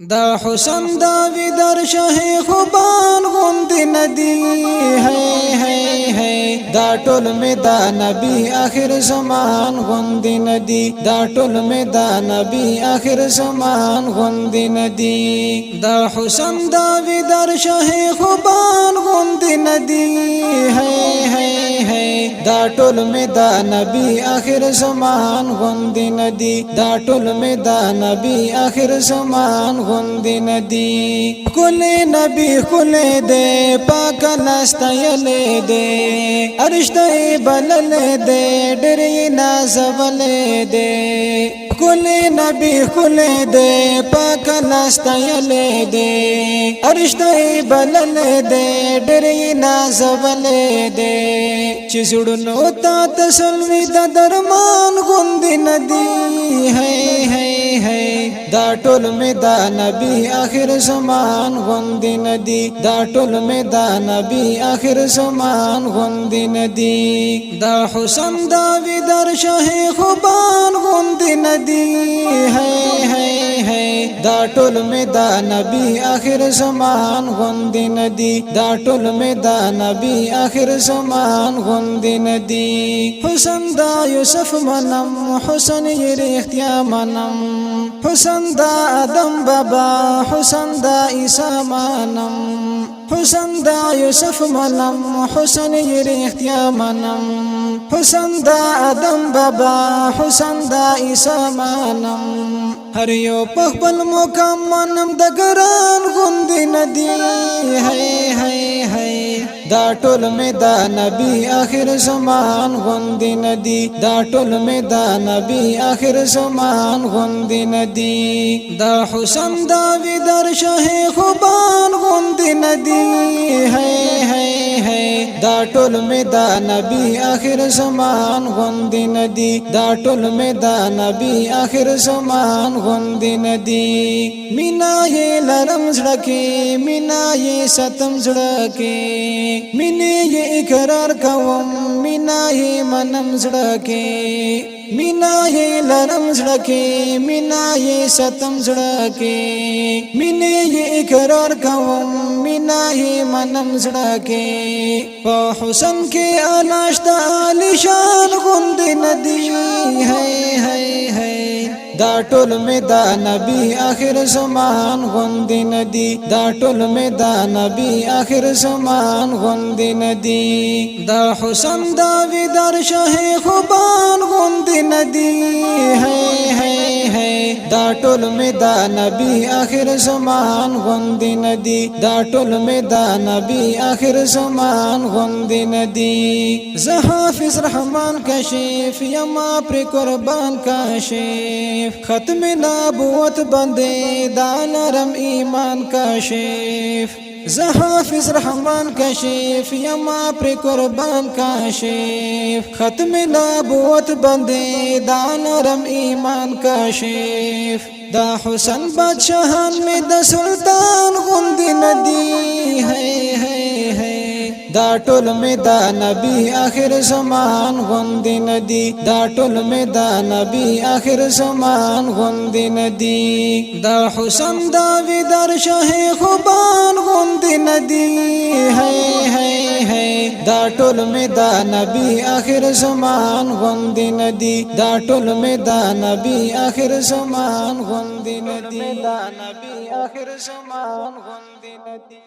دا حسن داوی در شه خوبان غند ندی ہے دا ټول می دا نبی آخر زمان غند ندی دا ټول می دا نبی آخر زمان غند ندی دا حسن داوی در شه خوبان غند ندی ہے دا ټول می دا نبی آخر زمان غند ندی دا ټول می دا نبی آخر زمان غند ندی کل نبی کل دے پاک لستایل دے ارشتہ بلل دے ڈری نازول دے کل نبی کل دے پاک لستایل دے ارشتہ بلل دے ڈری نازول دے چزڑنو تا تسلوی دا درمان غند ندی ہے دا ټول می دا نبی آخر زمان غند ندی دا ټول می دا نبی آخر زمان غند ندی دا حسن داوی در شه خوبان غند ندی ہے دا ټول می دا نبی آخر زمان غند ندی دا ټول می دا نبی آخر زمان غند ندی حسن دا یوسف منم حسن یر اختیا منم حسن دا آدم بابا حسن دا عیسی منم حسن دا یوسف منم حسن یر اختیا منم حسن دا آدم بابا حسن دا عیسی منم هر یو پخپل مقام منم د ګران غند ندی ہے دا ټول می دا نبی آخر زمان غند ندی دا ټول می دا نبی آخر زمان غند ندی دا حسن داوی در شه خوبان غند ندی ہے دا ټول می دا نبی آخر زمان غند ندی دا ټول می دا نبی آخر زمان غند ندی مینا یہ لرم زړکی مینا یہ ستم زړکی مینے یہ اقرار کوم مینا یہ منم زړکی مینا یہ لرم زړکی مینا یہ ستم زړکی مینے یہ اقرار کوم مینا یہ منم زړکی په حسن کې علاشت علی شان غند ندی ہے دا ټول می دا نبی آخر زمان غند ندی دا ټول می دا نبی آخر زمان غند ندی دا حسن داوی در شه خوبان غند ندی ہے دا ټول می دا نبی آخر زمان غند ندی دا ټول می دا نبی آخر زمان غند ندی زه حافظ رحمان کشف یما پر قربان کشف ختم نبوت بندے دانرم ایمان کشف زه حافظ رحمان کشف یما پر قربان کشف ختم نبوت بندے دانرم ایمان کشف دا حسن بادشاہان میں دا سلطان غند ندی ہے دا ټول می دا نبی آخر زمان غند ندی دا ټول می دا نبی آخر زمان غند ندی دا حسن داوی در شه خوبان غند ندی ہے دا ټول می دا نبی آخر زمان غند ندی دا ټول می دا نبی آخر زمان غند ندی دا نبی آخر زمان غند ندی